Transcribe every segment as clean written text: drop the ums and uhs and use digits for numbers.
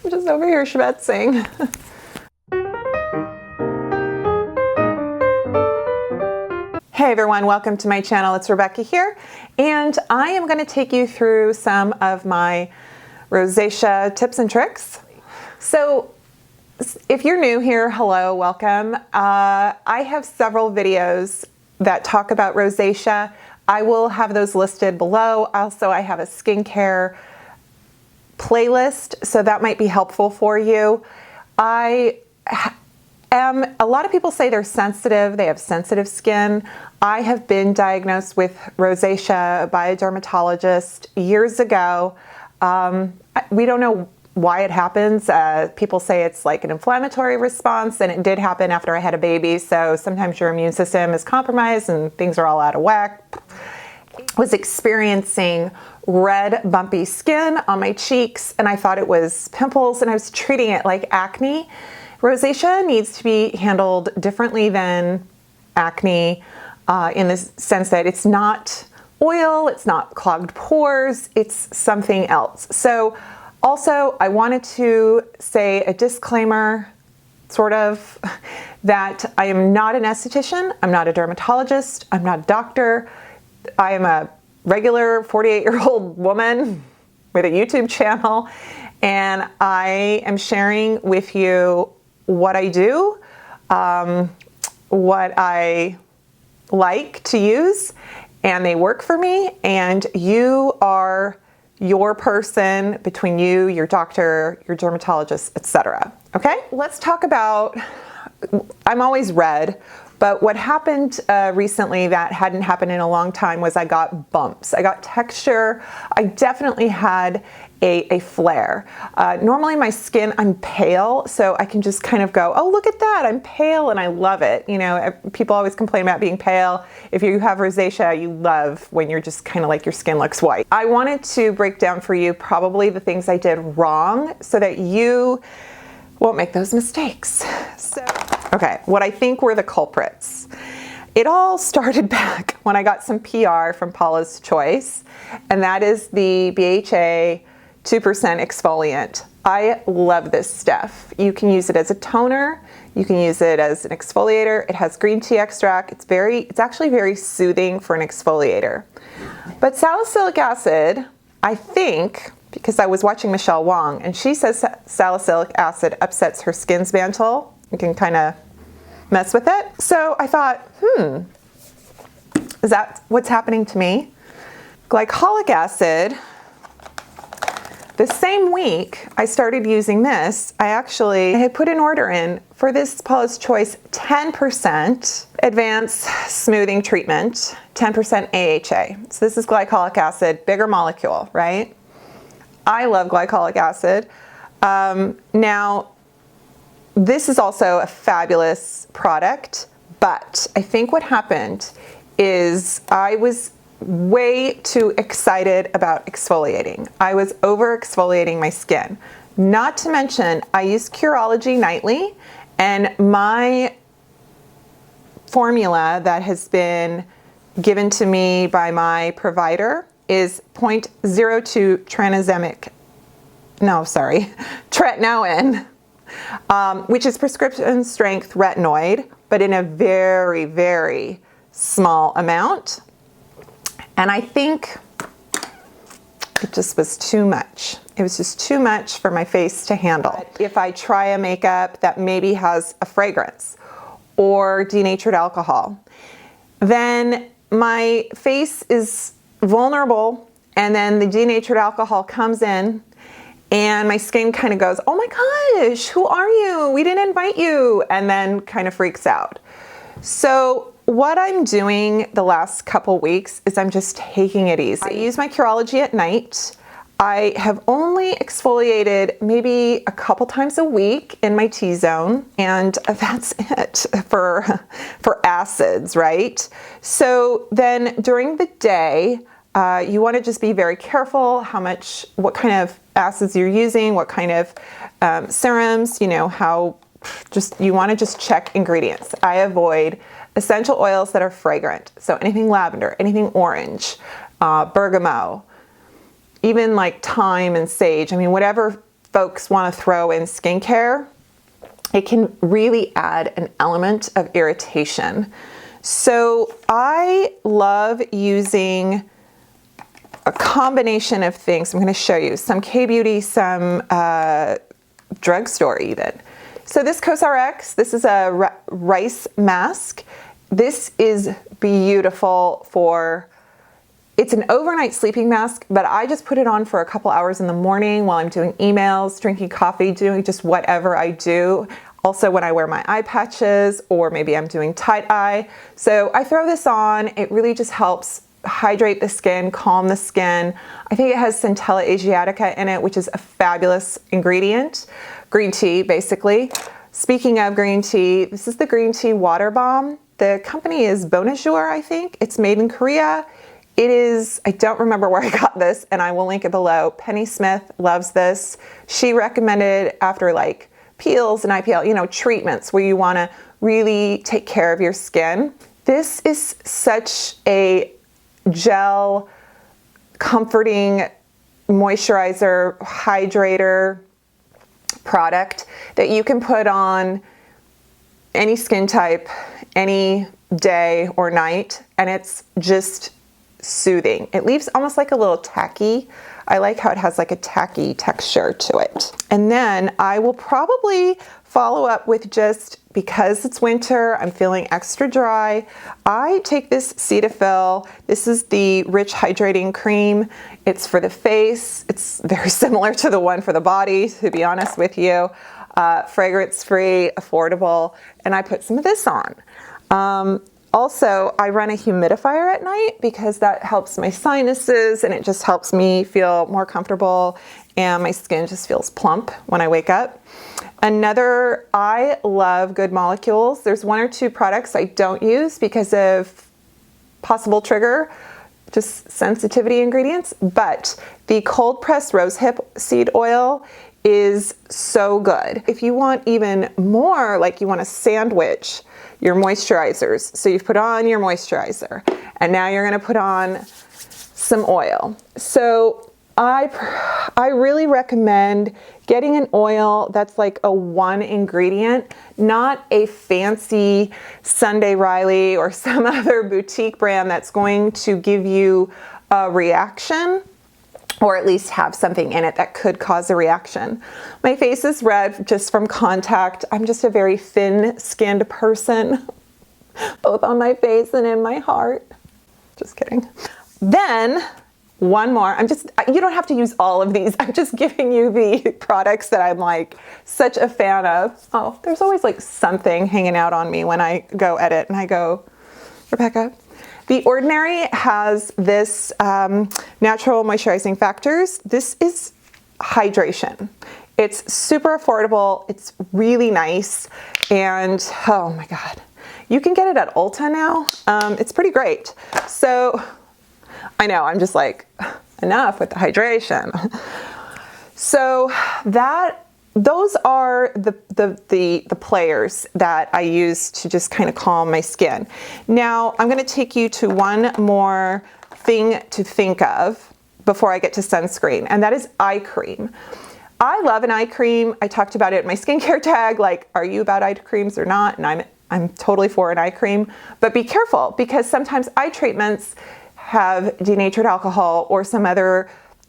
I'm just over here schmetzing. Hey everyone, welcome to my channel. It's Rebecca here, and I am going to take you through some of my rosacea tips and tricks. So if you're new here, hello, welcome. I have several videos that talk about rosacea. I will have those listed below. Also, I have a skincare playlist, so that might be helpful for you. A lot of people say they're sensitive, they have sensitive skin. I have been diagnosed with rosacea by a dermatologist years ago. We don't know why it happens. People say it's like an inflammatory response, and it did happen after I had a baby, so sometimes your immune system is compromised and things are all out of whack. Was experiencing red bumpy skin on my cheeks, and I thought it was pimples, and I was treating it like acne. Rosacea needs to be handled differently than acne in the sense that it's not oil, it's not clogged pores, it's something else. So also, I wanted to say a disclaimer, sort of, that I am not an esthetician, I'm not a dermatologist, I'm not a doctor. I am a regular 48-year-old woman with a YouTube channel, and I am sharing with you what I do, what I like to use, and they work for me, and you are your person between you, your doctor, your dermatologist, etc. Okay, let's talk about, I'm always red, but what happened recently that hadn't happened in a long time was I got bumps. I got texture. I definitely had a flare. Normally my skin, I'm pale, so I can just kind of go, oh, look at that, I'm pale, and I love it. You know, people always complain about being pale. If you have rosacea, you love when you're just kind of like your skin looks white. I wanted to break down for you probably the things I did wrong so that you won't make those mistakes. So, okay, what I think were the culprits. It all started back when I got some PR from Paula's Choice, and that is the BHA 2% exfoliant. I love this stuff. You can use it as a toner, you can use it as an exfoliator. It has green tea extract. It's actually very soothing for an exfoliator. But salicylic acid, I think, because I was watching Michelle Wong, and she says salicylic acid upsets her skin's mantle. You can kind of mess with it. So I thought, is that what's happening to me? Glycolic acid, the same week I started using this, I had put an order in for this Paula's Choice 10% advanced smoothing treatment, 10% AHA. So this is glycolic acid, bigger molecule, right? I love glycolic acid. Now, this is also a fabulous product, but I think what happened is I was way too excited about exfoliating. I was over exfoliating my skin. Not to mention, I use Curology nightly, and my formula that has been given to me by my provider is 0.02 tretinoin, which is prescription strength retinoid, but in a very, very small amount. And I think it just was too much. It was just too much for my face to handle. If I try a makeup that maybe has a fragrance or denatured alcohol, then my face is vulnerable, and then the denatured alcohol comes in and my skin kind of goes, oh my gosh, who are you? We didn't invite you, and then kind of freaks out. So what I'm doing the last couple weeks is I'm just taking it easy. I use my Curology at night. I have only exfoliated maybe a couple times a week in my T-zone, and that's it for acids, right? So then during the day, you want to just be very careful what kind of acids you're using, what kind of serums, you know, you want to just check ingredients. I avoid essential oils that are fragrant. So anything lavender, anything orange, bergamot, even like thyme and sage. I mean, whatever folks want to throw in skincare, it can really add an element of irritation. So I love using a combination of things. I'm going to show you some K-Beauty, some drugstore even. So this COSRX, this is a rice mask. This is beautiful for, it's an overnight sleeping mask, but I just put it on for a couple hours in the morning while I'm doing emails, drinking coffee, doing just whatever I do. Also when I wear my eye patches, or maybe I'm doing tight eye. So I throw this on, it really just helps hydrate the skin, calm the skin. I think it has Centella asiatica in it, which is a fabulous ingredient. Green tea, basically. Speaking of green tea, this is the green tea water bomb. The company is Bonjour, I think. It's made in Korea. It is, I don't remember where I got this, and I will link it below. Penny Smith loves this. She recommended it after like peels and IPL, you know, treatments where you want to really take care of your skin. This is such a gel, comforting moisturizer, hydrator product that you can put on any skin type, any day or night, and it's just soothing. It leaves almost like a little tacky. I like how it has like a tacky texture to it. And then I will probably follow up with, just because it's winter, I'm feeling extra dry, I take this Cetaphil. This is the Rich Hydrating Cream. It's for the face. It's very similar to the one for the body, to be honest with you. Fragrance-free, affordable, and I put some of this on. Also, I run a humidifier at night because that helps my sinuses and it just helps me feel more comfortable, and my skin just feels plump when I wake up. I love Good Molecules. There's one or two products I don't use because of possible trigger, just sensitivity ingredients, but the cold pressed rosehip seed oil is so good. If you want even more, like you want to sandwich your moisturizers. So you've put on your moisturizer and now you're going to put on some oil. So I really recommend getting an oil that's like a one ingredient, not a fancy Sunday Riley or some other boutique brand that's going to give you a reaction, or at least have something in it that could cause a reaction. My face is red just from contact. I'm just a very thin-skinned person, both on my face and in my heart. Just kidding. Then, one more. You don't have to use all of these. I'm just giving you the products that I'm like such a fan of. Oh, there's always like something hanging out on me when I go edit and I go, Rebecca. The Ordinary has this natural moisturizing factors. This is hydration. It's super affordable. It's really nice. And oh my God, you can get it at Ulta now. It's pretty great. So I know, I'm just like, enough with the hydration. So those are the players that I use to just kind of calm my skin. Now I'm going to take you to one more thing to think of before I get to sunscreen, and that is eye cream. I love an eye cream. I talked about it in my skincare tag, like, are you about eye creams or not? And I'm totally for an eye cream, but be careful because sometimes eye treatments have denatured alcohol or some other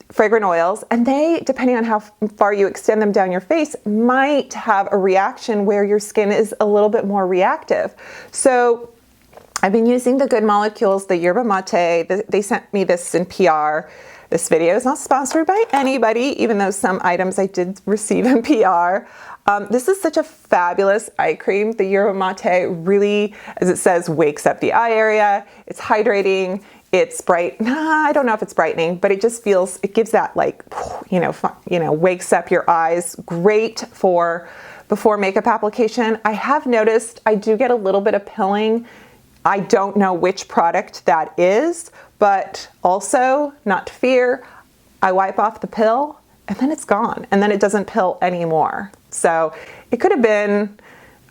fragrant oils, and they, depending on how far you extend them down your face, might have a reaction where your skin is a little bit more reactive. So I've been using the Good Molecules, the yerba mate. They sent me this in PR. This video is not sponsored by anybody, even though some items I did receive in PR. This is such a fabulous eye cream. The yerba mate really, as it says, wakes up the eye area. It's hydrating. It's bright. I don't know if it's brightening, but it just feels, it gives that like, wakes up your eyes. Great for before makeup application. I have noticed I do get a little bit of pilling. I don't know which product that is, but also, not to fear, I wipe off the pill and then it's gone, and then it doesn't pill anymore. So it could have been,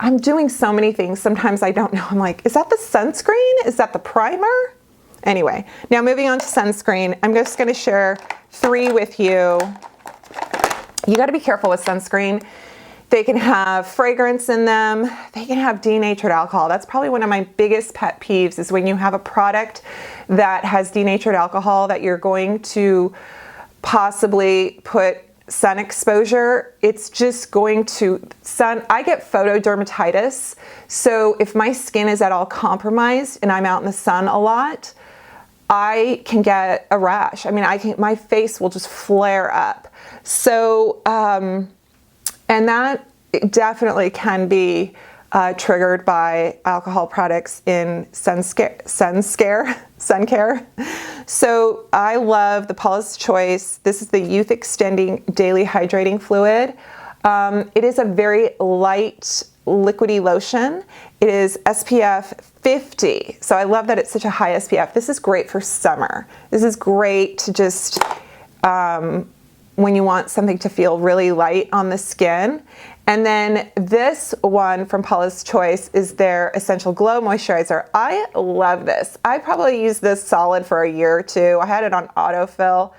I'm doing so many things. Sometimes I don't know. I'm like, is that the sunscreen? Is that the primer? Anyway, now moving on to sunscreen, I'm just going to share 3 with you You got to be careful with sunscreen. They can have fragrance in them. They can have denatured alcohol. That's probably one of my biggest pet peeves, is when you have a product that has denatured alcohol that you're going to possibly put sun exposure. It's just going to I get photodermatitis. So if my skin is at all compromised and I'm out in the sun a lot, I can get a rash. I mean, my face will just flare up. So, and that definitely can be triggered by alcohol products in sun care. So I love the Paula's Choice. This is the Youth Extending Daily Hydrating Fluid. It is a very light, liquidy lotion. It is SPF 50. So I love that it's such a high SPF. This is great for summer. This is great to just when you want something to feel really light on the skin. And then this one from Paula's Choice is their Essential Glow Moisturizer. I love this. I probably used this solid for a year or two. I had it on autofill.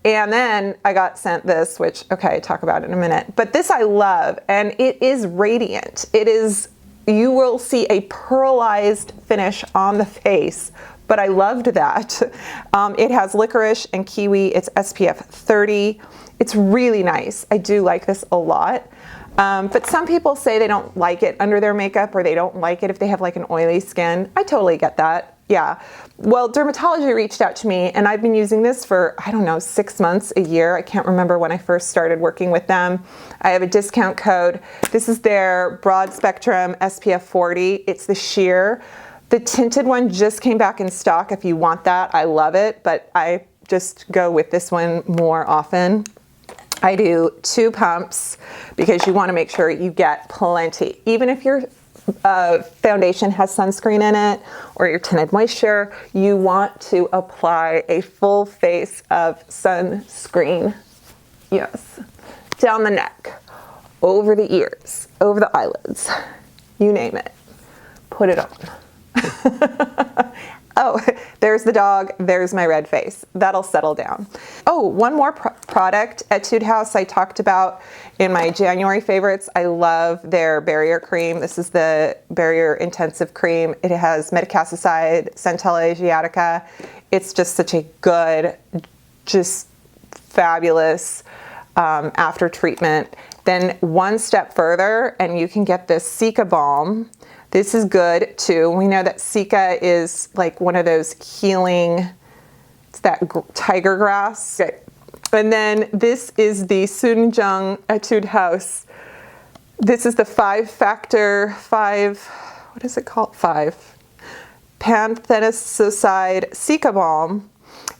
And then I got sent this, which, okay, talk about it in a minute. But this I love, and it is radiant. It is, you will see a pearlized finish on the face, but I loved that. It has licorice and kiwi. It's SPF 30. It's really nice. I do like this a lot. But some people say they don't like it under their makeup, or they don't like it if they have like an oily skin. I totally get that. Yeah. Well, Dermatology reached out to me, and I've been using this for, I don't know, 6 months, a year. I can't remember when I first started working with them. I have a discount code. This is their broad spectrum SPF 40. It's the sheer. The tinted one just came back in stock. If you want that, I love it, but I just go with this one more often. I do 2 pumps because you want to make sure you get plenty. Even if your foundation has sunscreen in it, or your tinted moisture, you want to apply a full face of sunscreen. Yes. Down the neck, over the ears, over the eyelids, you name it. Put it on. Oh, there's the dog, there's my red face. That'll settle down. Oh, one more product, Etude House, I talked about in my January favorites. I love their barrier cream. This is the Barrier Intensive Cream. It has metacasticide, Centella asiatica. It's just such a good, just fabulous after treatment. Then one step further, and you can get this Cica Balm. This is good too. We know that Cica is like one of those healing, it's that tiger grass. Okay. And then this is the Sunjung Etude House. This is the 5-factor, what is it called? 5 Panthenacide Cica Balm.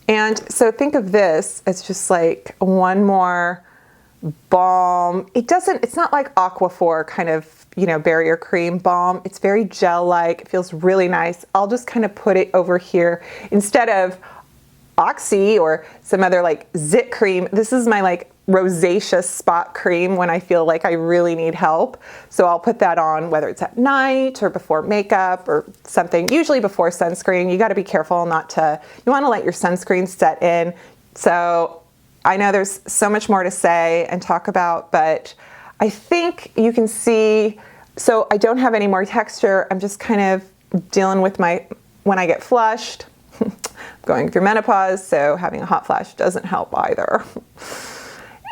And so think of this as just like one more balm. It's not like Aquaphor kind of, barrier cream balm. It's very gel-like. It feels really nice. I'll just kind of put it over here instead of Oxy or some other like zit cream. This is my like rosacea spot cream when I feel like I really need help. So I'll put that on whether it's at night or before makeup or something, usually before sunscreen. You got to be careful you want to let your sunscreen set in. So I know there's so much more to say and talk about, but I think you can see, so I don't have any more texture. I'm just kind of dealing with when I get flushed, going through menopause, so having a hot flash doesn't help either.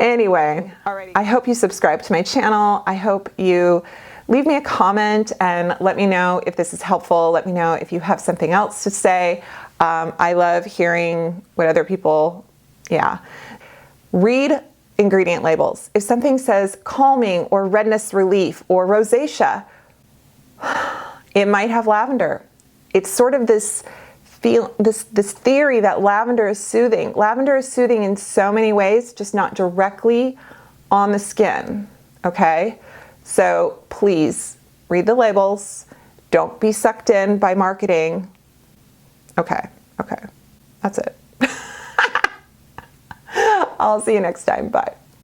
Anyway, I hope you subscribe to my channel. I hope you leave me a comment and let me know if this is helpful. Let me know if you have something else to say. I love hearing what other people, Read ingredient labels. If something says calming or redness relief or rosacea, it might have lavender. It's sort of this theory that lavender is soothing. Lavender is soothing in so many ways, just not directly on the skin, okay? So please read the labels. Don't be sucked in by marketing. Okay, that's it. I'll see you next time. Bye.